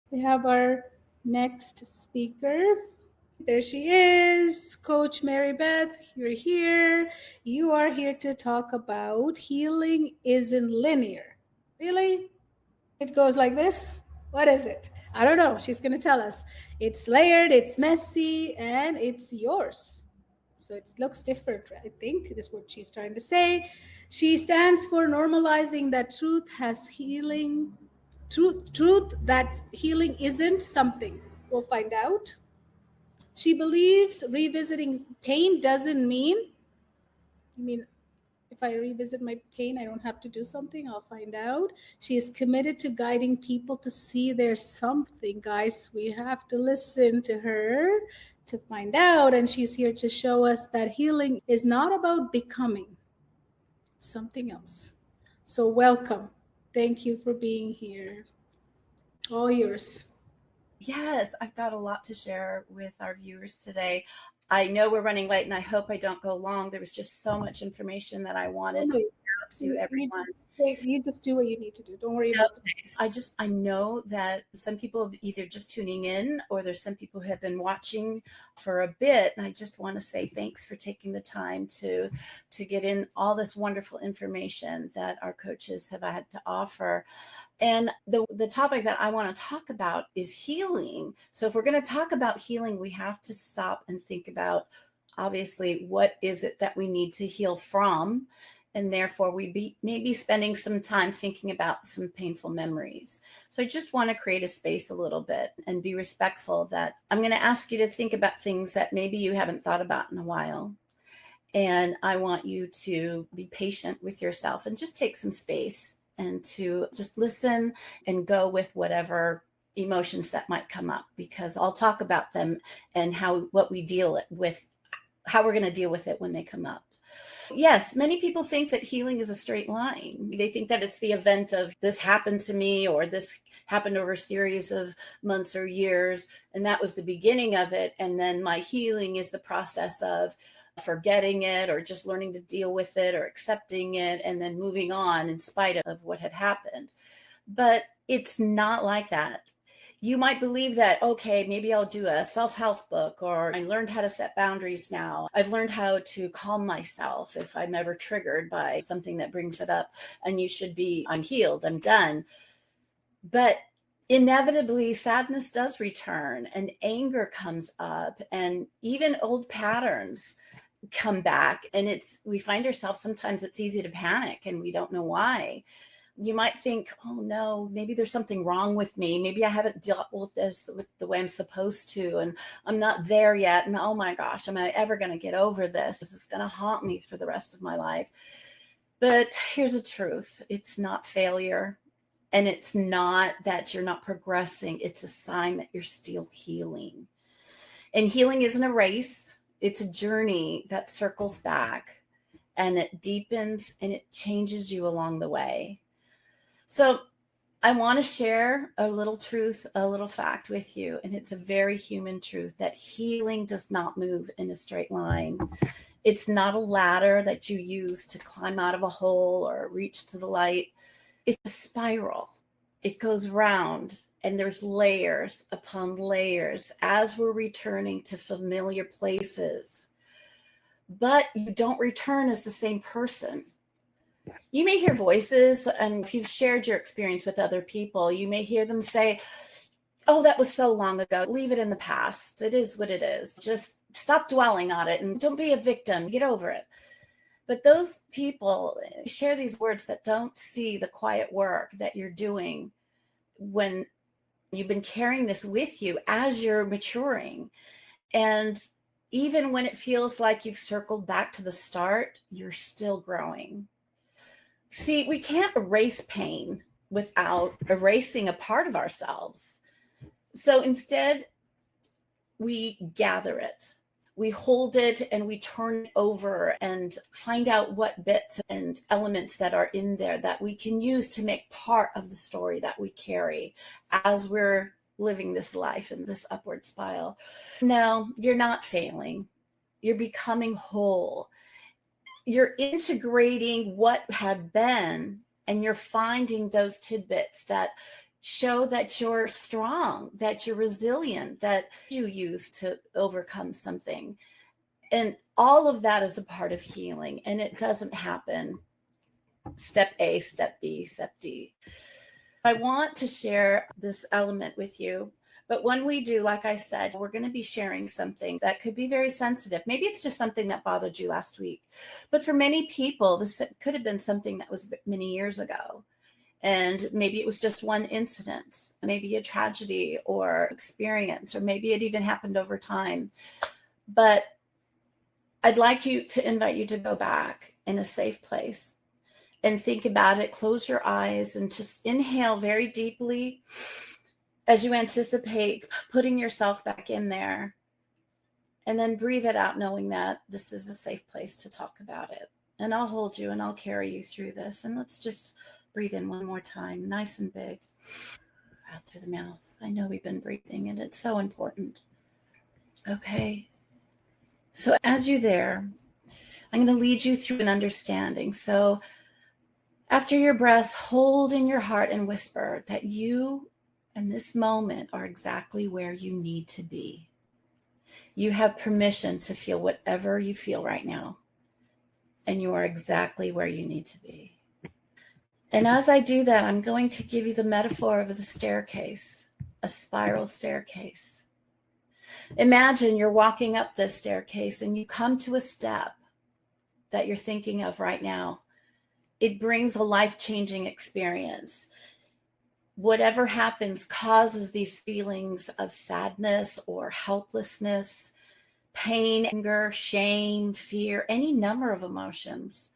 We have our next speaker. There she is, Coach Mary Beth. You're here. You are here to talk about healing isn't linear. Really? It goes like this? What is it? I don't know. She's going to tell us. It's layered, it's messy, and it's yours. So it looks different, I think, is what she's trying to say. She stands for normalizing that truth has healing, truth that healing isn't something. We'll find out. She believes revisiting pain doesn't mean, you mean if I revisit my pain, I don't have to do something. I'll find out. She is committed to guiding people to see there's something, guys. We have to listen to her to find out. And she's here to show us that healing is not about becoming something else. So, welcome. Thank you for being here. All yours. Yes, I've got a lot to share with our viewers today. I know we're running late and I hope I don't go long. There was just so much information that I wanted to get out to everyone. You just do what you need to do. Don't worry about it. I know that some people are either just tuning in or there's some people who have been watching for a bit. And I just want to say thanks for taking the time to get in all this wonderful information that our coaches have had to offer. And the topic that I want to talk about is healing. So if we're going to talk about healing, we have to stop and think about, obviously, what is it that we need to heal from? And therefore, may be spending some time thinking about some painful memories. So I just want to create a space a little bit and be respectful that I'm going to ask you to think about things that maybe you haven't thought about in a while. And I want you to be patient with yourself and just take some space and to just listen and go with whatever emotions that might come up, because I'll talk about them and how we're going to deal with it when they come up. Yes, many people think that healing is a straight line. They think that it's the event of this happened to me or this happened over a series of months or years, and that was the beginning of it. And then my healing is the process of forgetting it or just learning to deal with it or accepting it and then moving on in spite of what had happened. But it's not like that. You might believe that, okay, maybe I'll do a self-help book, or I learned how to set boundaries now. I've learned how to calm myself if I'm ever triggered by something that brings it up. And I'm healed, I'm done. But inevitably, sadness does return and anger comes up, and even old patterns come back. And we find ourselves, sometimes it's easy to panic and we don't know why. You might think, oh no, maybe there's something wrong with me. Maybe I haven't dealt with this with the way I'm supposed to, and I'm not there yet. And oh my gosh, am I ever going to get over this? This is going to haunt me for the rest of my life. But here's the truth. It's not failure. And it's not that you're not progressing. It's a sign that you're still healing. And healing isn't a race. It's a journey that circles back, and it deepens and it changes you along the way. So I want to share a little truth, a little fact with you. And it's a very human truth that healing does not move in a straight line. It's not a ladder that you use to climb out of a hole or reach to the light. It's a spiral. It goes round, and there's layers upon layers as we're returning to familiar places. But you don't return as the same person. You may hear voices, and if you've shared your experience with other people, you may hear them say, oh, that was so long ago. Leave it in the past. It is what it is. Just stop dwelling on it and don't be a victim. Get over it. But those people share these words that don't see the quiet work that you're doing when you've been carrying this with you as you're maturing. And even when it feels like you've circled back to the start, you're still growing. See, we can't erase pain without erasing a part of ourselves. So instead, we gather it. We hold it and we turn it over and find out what bits and elements that are in there that we can use to make part of the story that we carry as we're living this life in this upward spiral. No, you're not failing. You're becoming whole. You're integrating what had been, and you're finding those tidbits that show that you're strong, that you're resilient, that you use to overcome something. And all of that is a part of healing. And it doesn't happen step A, step B, step D. I want to share this element with you. But when we do, like I said, we're going to be sharing something that could be very sensitive. Maybe it's just something that bothered you last week. But for many people, this could have been something that was many years ago. And maybe it was just one incident, maybe a tragedy or experience, or maybe it even happened over time. But I'd like to invite you to go back in a safe place and think about it. Close your eyes and just inhale very deeply as you anticipate putting yourself back in there. And then breathe it out, knowing that this is a safe place to talk about it. And I'll hold you and I'll carry you through this. And let's just breathe in one more time, nice and big. Out through the mouth. I know we've been breathing and it's so important. Okay. So as you're there, I'm going to lead you through an understanding. So after your breaths, hold in your heart and whisper that you in this moment are exactly where you need to be. You have permission to feel whatever you feel right now. And you are exactly where you need to be. And as I do that, I'm going to give you the metaphor of the staircase, a spiral staircase. Imagine you're walking up this staircase and you come to a step that you're thinking of right now. It brings a life-changing experience. Whatever happens causes these feelings of sadness or helplessness, pain, anger, shame, fear, any number of emotions.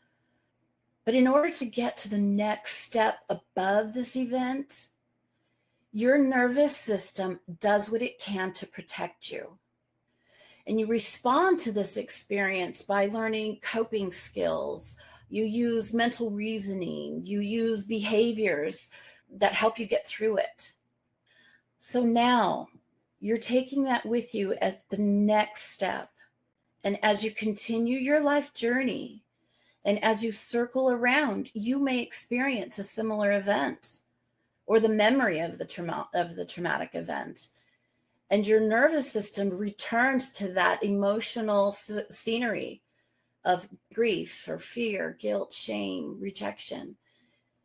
But in order to get to the next step above this event, your nervous system does what it can to protect you. And you respond to this experience by learning coping skills. You use mental reasoning. You use behaviors that help you get through it. So now you're taking that with you at the next step. And as you continue your life journey, and as you circle around, you may experience a similar event or the memory of the traumatic event. And your nervous system returns to that emotional scenery of grief or fear, guilt, shame, rejection.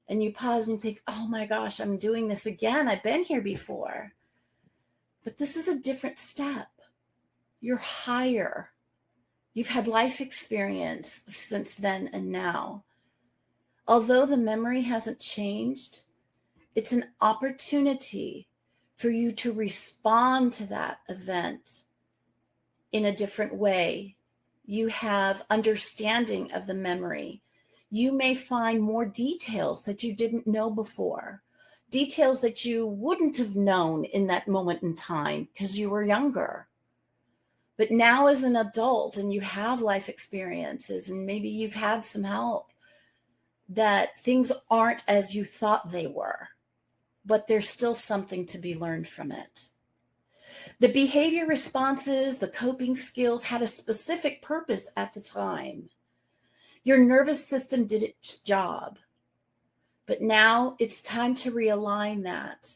And you pause and you think, oh my gosh, I'm doing this again. I've been here before. But this is a different step. You're higher. You've had life experience since then and now. Although the memory hasn't changed, it's an opportunity for you to respond to that event in a different way. You have understanding of the memory. You may find more details that you didn't know before, details that you wouldn't have known in that moment in time because you were younger. But now as an adult and you have life experiences and maybe you've had some help, that things aren't as you thought they were, but there's still something to be learned from it. The behavior responses, the coping skills had a specific purpose at the time. Your nervous system did its job, but now it's time to realign that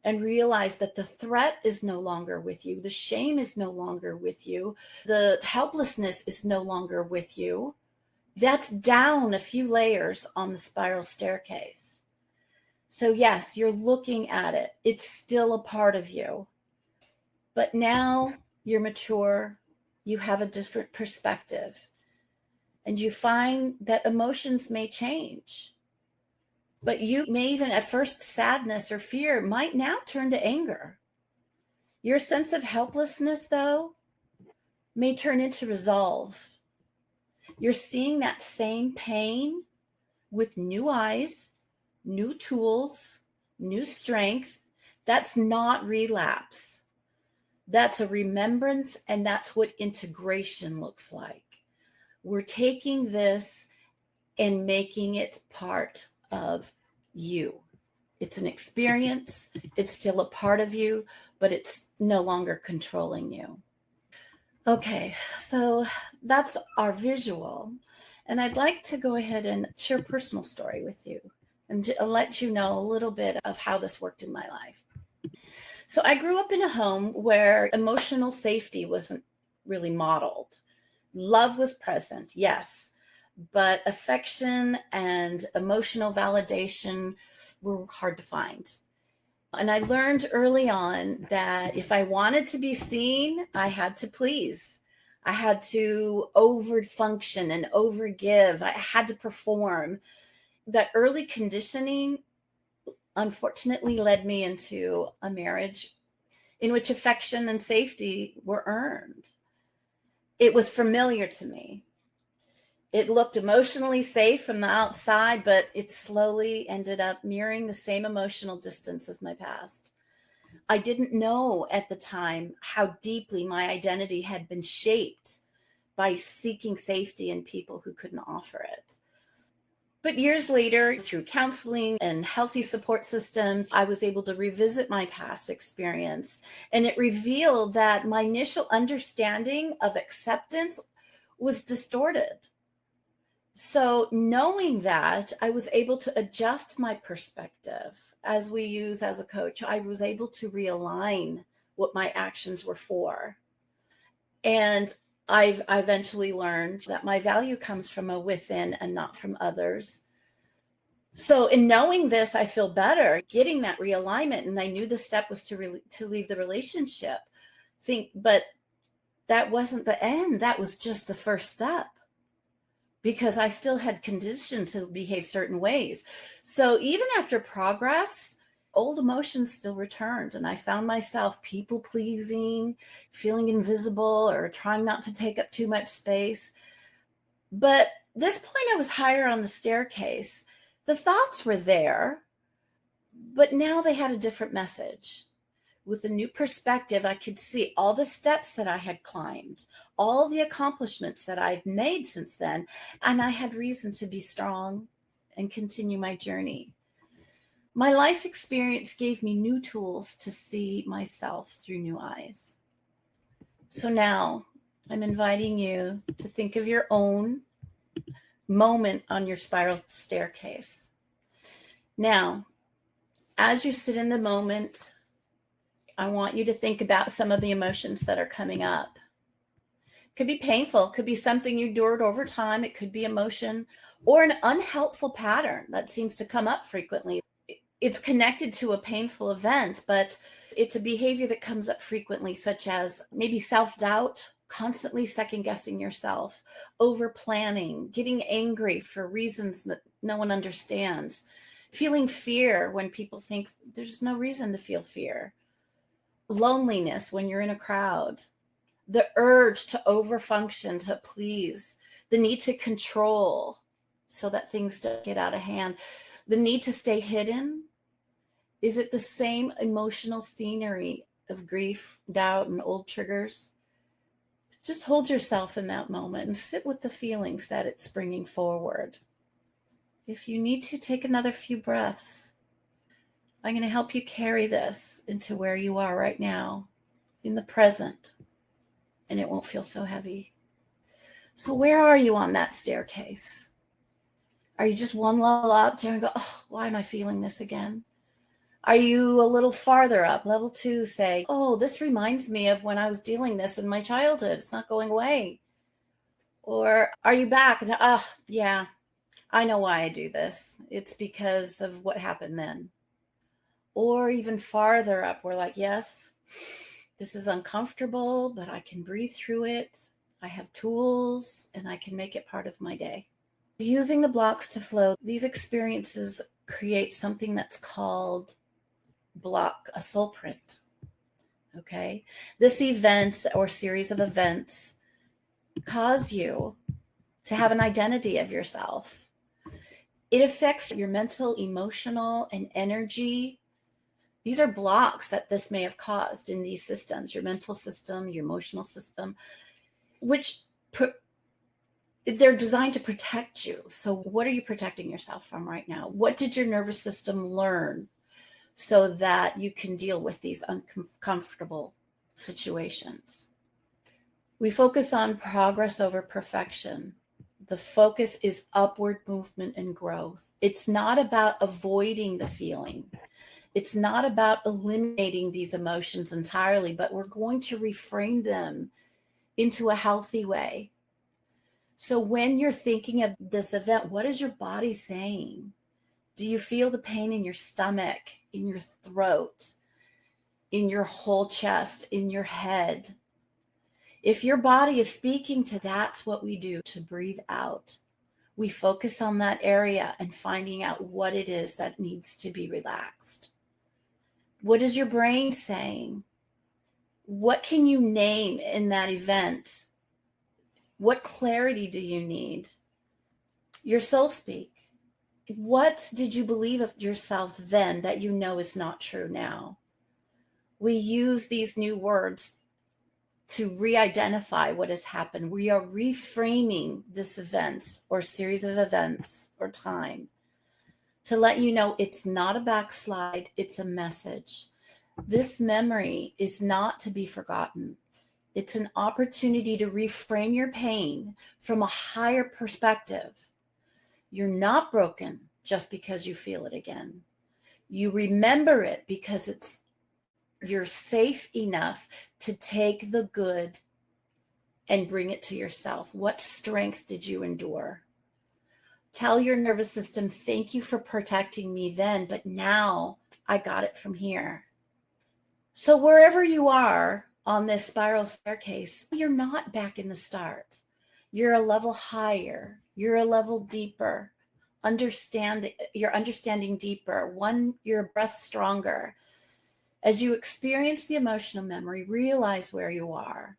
and realize that the threat is no longer with you. The shame is no longer with you. The helplessness is no longer with you. That's down a few layers on the spiral staircase. So yes, you're looking at it. It's still a part of you. But now you're mature. You have a different perspective. And you find that emotions may change. But you may even at first sadness or fear might now turn to anger. Your sense of helplessness, though, may turn into resolve. You're seeing that same pain with new eyes, new tools, new strength. That's not relapse. That's a remembrance, and that's what integration looks like. We're taking this and making it part of you. It's an experience. It's still a part of you, but it's no longer controlling you. Okay, so that's our visual. And I'd like to go ahead and share a personal story with you. and to let you know a little bit of how this worked in my life. So I grew up in a home where emotional safety wasn't really modeled. Love was present, yes, but affection and emotional validation were hard to find. And I learned early on that if I wanted to be seen, I had to please. I had to over function and over give. I had to perform. That early conditioning unfortunately led me into a marriage in which affection and safety were earned. It was familiar to me. It looked emotionally safe from the outside, but it slowly ended up mirroring the same emotional distance of my past. I didn't know at the time how deeply my identity had been shaped by seeking safety in people who couldn't offer it. But years later, through counseling and healthy support systems, I was able to revisit my past experience. And it revealed that my initial understanding of acceptance was distorted. So, knowing that, I was able to adjust my perspective. As we use as a coach, I was able to realign what my actions were for. And I eventually learned that my value comes from a within and not from others. So in knowing this, I feel better getting that realignment. And I knew the step was to leave the relationship. But that wasn't the end. That was just the first step, because I still had conditioned to behave certain ways. So even after progress, old emotions still returned. And I found myself people pleasing, feeling invisible, or trying not to take up too much space. But this point, I was higher on the staircase. The thoughts were there, but now they had a different message. With a new perspective, I could see all the steps that I had climbed, all the accomplishments that I've made since then, and I had reason to be strong and continue my journey. My life experience gave me new tools to see myself through new eyes. So now I'm inviting you to think of your own moment on your spiral staircase. Now, as you sit in the moment, I want you to think about some of the emotions that are coming up. It could be painful, it could be something you endured over time, it could be emotion or an unhelpful pattern that seems to come up frequently. It's connected to a painful event, but it's a behavior that comes up frequently, such as maybe self-doubt, constantly second-guessing yourself, over-planning, getting angry for reasons that no one understands, feeling fear when people think there's no reason to feel fear, loneliness when you're in a crowd, the urge to overfunction, to please, the need to control so that things don't get out of hand, the need to stay hidden. Is it the same emotional scenery of grief, doubt, and old triggers? Just hold yourself in that moment and sit with the feelings that it's bringing forward. If you need to, take another few breaths. I'm going to help you carry this into where you are right now, in the present, and it won't feel so heavy. So where are you on that staircase? Are you just one level up and go, oh, why am I feeling this again? Are you a little farther up, level 2, say, oh, this reminds me of when I was dealing this in my childhood. It's not going away. Or are you back? Yeah, I know why I do this. It's because of what happened then. Or even farther up, we're like, yes, this is uncomfortable, but I can breathe through it. I have tools and I can make it part of my day. Using the blocks to flow, these experiences create something that's called a soul print. Okay. This event or series of events cause you to have an identity of yourself. It affects your mental, emotional, and energy. These are blocks that this may have caused in these systems, your mental system, your emotional system, which they're designed to protect you. So what are you protecting yourself from right now? What did your nervous system learn so that you can deal with these uncomfortable situations? We focus on progress over perfection. The focus is upward movement and growth. It's not about avoiding the feeling. It's not about eliminating these emotions entirely, but we're going to reframe them into a healthy way. So when you're thinking of this event, what is your body saying? Do you feel the pain in your stomach, in your throat, in your whole chest, in your head? If your body is speaking to, that's what we do to breathe out. We focus on that area and finding out what it is that needs to be relaxed. What is your brain saying? What can you name in that event? What clarity do you need? Your soul speak. What did you believe of yourself then that you know is not true now? We use these new words to re-identify what has happened. We are reframing this event or series of events or time to let you know it's not a backslide, it's a message. This memory is not to be forgotten. It's an opportunity to reframe your pain from a higher perspective. You're not broken just because you feel it again. You remember it because you're safe enough to take the good and bring it to yourself. What strength did you endure? Tell your nervous system, thank you for protecting me then, but now I got it from here. So wherever you are on this spiral staircase, you're not back in the start. You're a level higher. You're a level deeper. You're understanding deeper. You're a breath stronger. As you experience the emotional memory, realize where you are.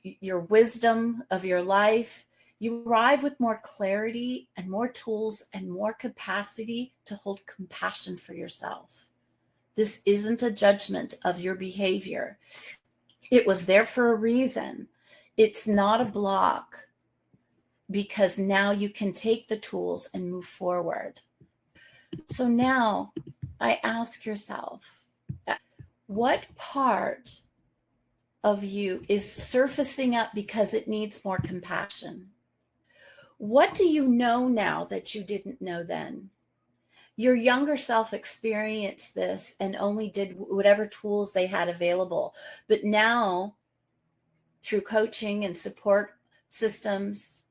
Your wisdom of your life, you arrive with more clarity and more tools and more capacity to hold compassion for yourself. This isn't a judgment of your behavior. It was there for a reason. It's not a block, because now you can take the tools and move forward. So now I ask yourself, what part of you is surfacing up because it needs more compassion? What do you know now that you didn't know then? Your younger self experienced this and only did whatever tools they had available. But now, through coaching and support systems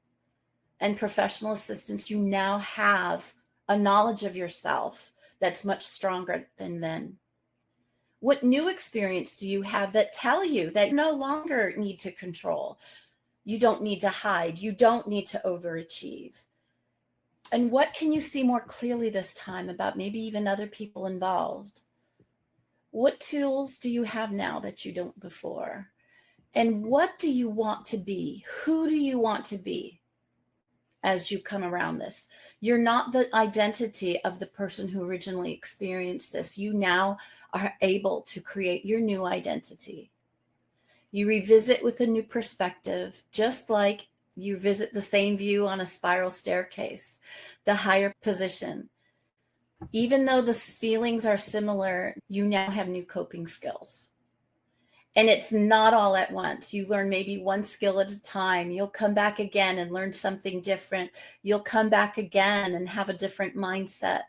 and professional assistance, you now have a knowledge of yourself that's much stronger than then. What new experience do you have that tell you that you no longer need to control? You don't need to hide. You don't need to overachieve. And what can you see more clearly this time about maybe even other people involved? What tools do you have now that you don't before? And what do you want to be? Who do you want to be as you come around this? You're not the identity of the person who originally experienced this. You now are able to create your new identity. You revisit with a new perspective, just like you visit the same view on a spiral staircase, the higher position. Even though the feelings are similar, you now have new coping skills. And it's not all at once. You learn maybe one skill at a time. You'll come back again and learn something different. You'll come back again and have a different mindset.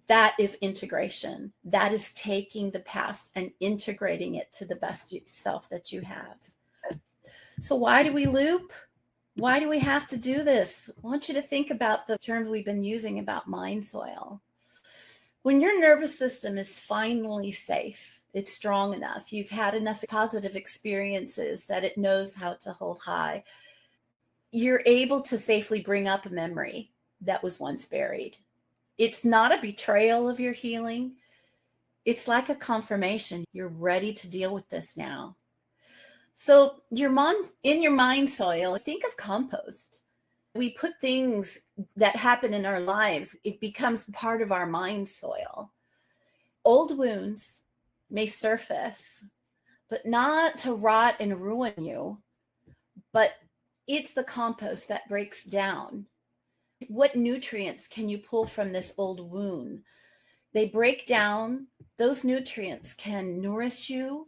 That is integration. That is taking the past and integrating it to the best self that you have. So why do we loop? Why do we have to do this? I want you to think about the terms we've been using about mind soil. When your nervous system is finally safe, it's strong enough, you've had enough positive experiences that it knows how to hold high, you're able to safely bring up a memory that was once buried. It's not a betrayal of your healing. It's like a confirmation. You're ready to deal with this now. So in your mind soil, think of compost. We put things that happen in our lives, it becomes part of our mind soil. Old wounds may surface, but not to rot and ruin you, but it's the compost that breaks down. What nutrients can you pull from this old wound? They break down. Those nutrients can nourish you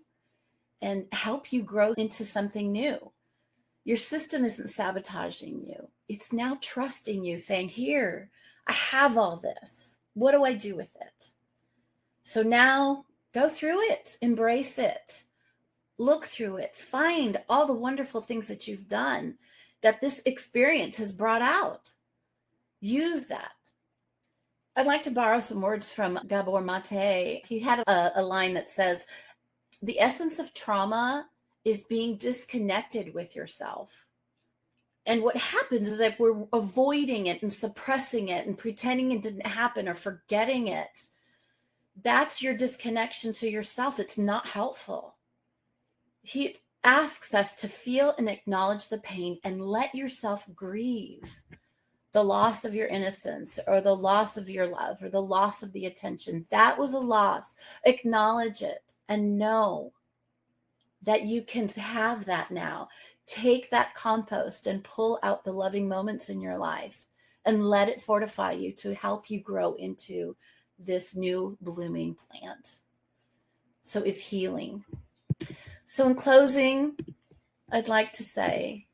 and help you grow into something new. Your system isn't sabotaging you. It's now trusting you, saying, here, I have all this. What do I do with it? So now go through it, embrace it, look through it, find all the wonderful things that you've done that this experience has brought out. Use that. I'd like to borrow some words from Gabor Mate. He had a line that says, the essence of trauma is being disconnected with yourself. And what happens is if we're avoiding it and suppressing it and pretending it didn't happen or forgetting it, that's your disconnection to yourself. It's not helpful. He asks us to feel and acknowledge the pain and let yourself grieve the loss of your innocence or the loss of your love or the loss of the attention. That was a loss. Acknowledge it and know that you can have that now. Take that compost and pull out the loving moments in your life and let it fortify you to help you grow into this new blooming plant. So it's healing. So in closing, I'd like to say,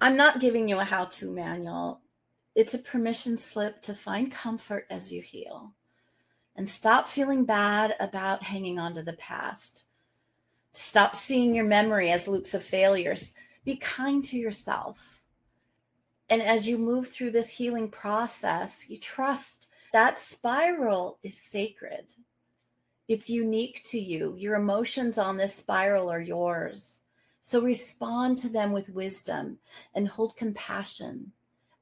I'm not giving you a how-to manual. It's a permission slip to find comfort as you heal and stop feeling bad about hanging on to the past. Stop seeing your memory as loops of failures. Be kind to yourself. And as you move through this healing process, you trust that spiral is sacred. It's unique to you. Your emotions on this spiral are yours. So respond to them with wisdom and hold compassion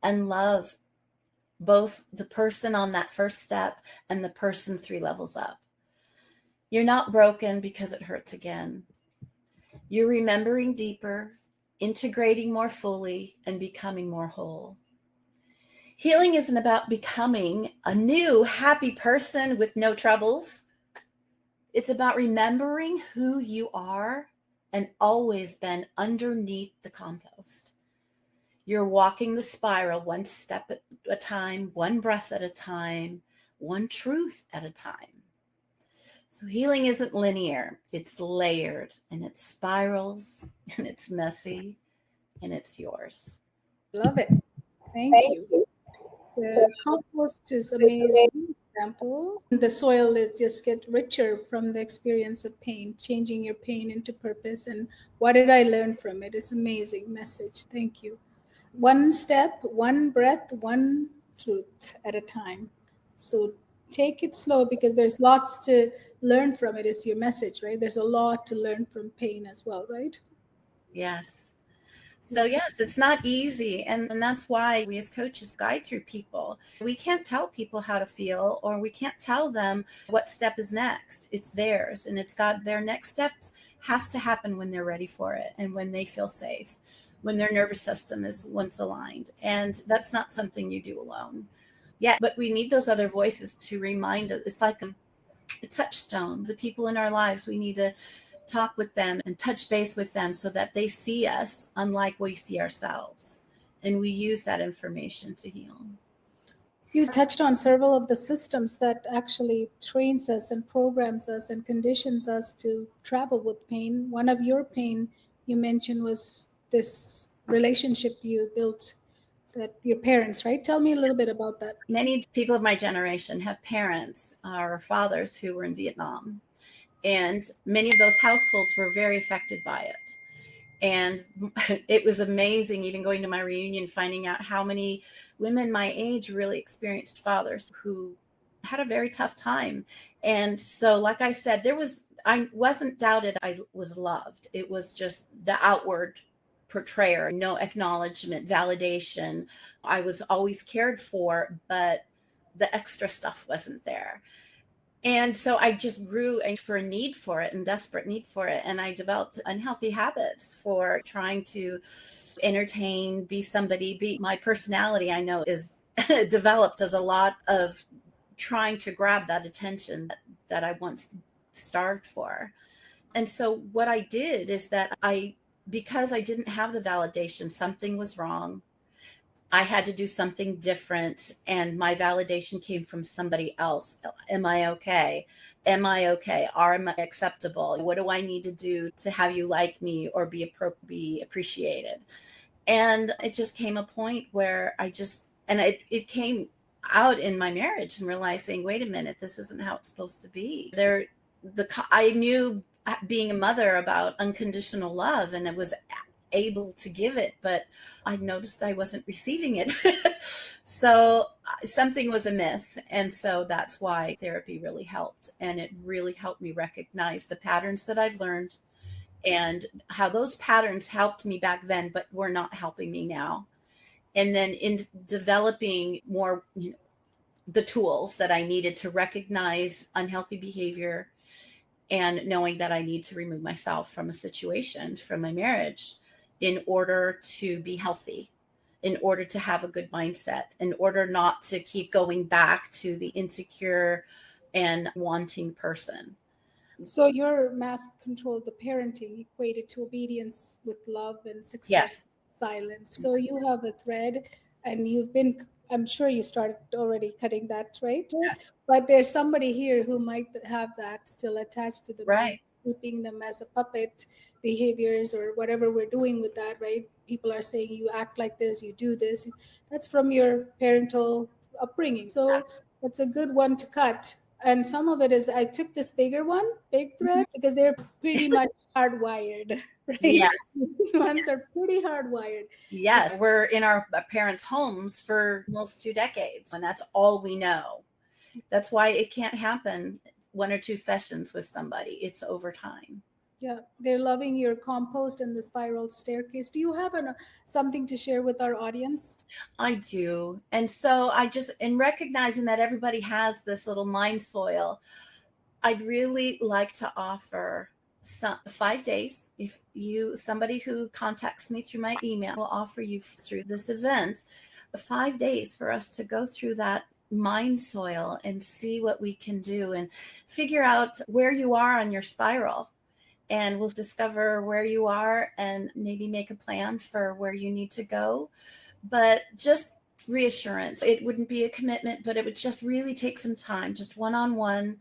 and love both the person on that first step and the person 3 levels up. You're not broken because it hurts again. You're remembering deeper, integrating more fully, and becoming more whole. Healing isn't about becoming a new, happy person with no troubles. It's about remembering who you are and always been underneath the compost. You're walking the spiral one step at a time, one breath at a time, one truth at a time. So healing isn't linear, it's layered, and it spirals, and it's messy, and it's yours. Love it. Thank you. The compost is amazing example. The soil is just get richer from the experience of pain, changing your pain into purpose. And what did I learn from it? It's amazing message. Thank you. One step, one breath, one truth at a time. So take it slow because there's lots to learn from it, is your message, right? There's a lot to learn from pain as well, right? Yes. So yes, it's not easy. And that's why we as coaches guide through people. We can't tell people how to feel, or we can't tell them what step is next. It's theirs, and it's got their next steps has to happen when they're ready for it and when they feel safe, when their nervous system is once aligned. And that's not something you do alone. Yeah, but we need those other voices to remind us. It's like a touchstone. The people in our lives, we need to talk with them and touch base with them so that they see us unlike we see ourselves. And we use that information to heal. You touched on several of the systems that actually trains us and programs us and conditions us to travel with pain. One of your pain you mentioned was this relationship you built that your parents, right? Tell me a little bit about that. Many people of my generation have parents or fathers who were in Vietnam, and many of those households were very affected by it. And it was amazing, even going to my reunion, finding out how many women my age really experienced fathers who had a very tough time. And so, like I said, I wasn't doubted I was loved. It was just the outward portrayer, no acknowledgement, validation. I was always cared for, but the extra stuff wasn't there. And so I just grew for a need for it and desperate need for it. And I developed unhealthy habits for trying to entertain, be somebody, be my personality. I know is developed as a lot of trying to grab that attention that I once starved for. And so what I did is that because I didn't have the validation, something was wrong. I had to do something different, and my validation came from somebody else. Am I okay? Am I okay? Am I acceptable? What do I need to do to have you like me or be appreciated? And it just came a point where it came out in my marriage, and realizing, wait a minute, this isn't how it's supposed to be. I knew being a mother about unconditional love, and it was able to give it, but I noticed I wasn't receiving it. So something was amiss. And so that's why therapy really helped. And it really helped me recognize the patterns that I've learned and how those patterns helped me back then, but were not helping me now. And then in developing more, the tools that I needed to recognize unhealthy behavior, and knowing that I need to remove myself from a situation, from my marriage, in order to be healthy, in order to have a good mindset, in order not to keep going back to the insecure and wanting person. So your mask control, the parenting equated to obedience with love and success, Yes. silence. So you have a thread, and I'm sure you started already cutting that, right? Yes. But there's somebody here who might have that still attached to them, and Right. keeping them as a puppet behaviors or whatever we're doing with that, right? People are saying you act like this, you do this. That's from your parental upbringing. So that's a good one to cut. And some of it is I took this big thread, because they're pretty much hardwired, right? Yes. Ones are pretty hardwired. Yes. We're in our parents' homes for almost 2 decades, and that's all we know. That's why it can't happen 1 or 2 sessions with somebody. It's over time. Yeah, they're loving your compost and the spiral staircase. Do you have something to share with our audience? I do. And so in recognizing that everybody has this little mind soil, I'd really like to offer 5 days. If somebody who contacts me through my email, will offer you through this event 5 days for us to go through that mind soil and see what we can do and figure out where you are on your spiral. And we'll discover where you are and maybe make a plan for where you need to go. But just reassurance. It wouldn't be a commitment, but it would just really take some time, just one-on-one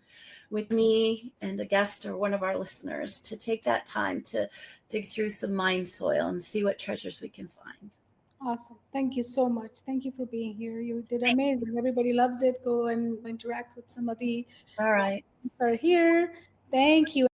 with me and a guest or one of our listeners, to take that time to dig through some mind soil and see what treasures we can find. Awesome. Thank you so much. Thank you for being here. You did amazing. Everybody loves it. Go and interact with some of the All right. are here. Thank you.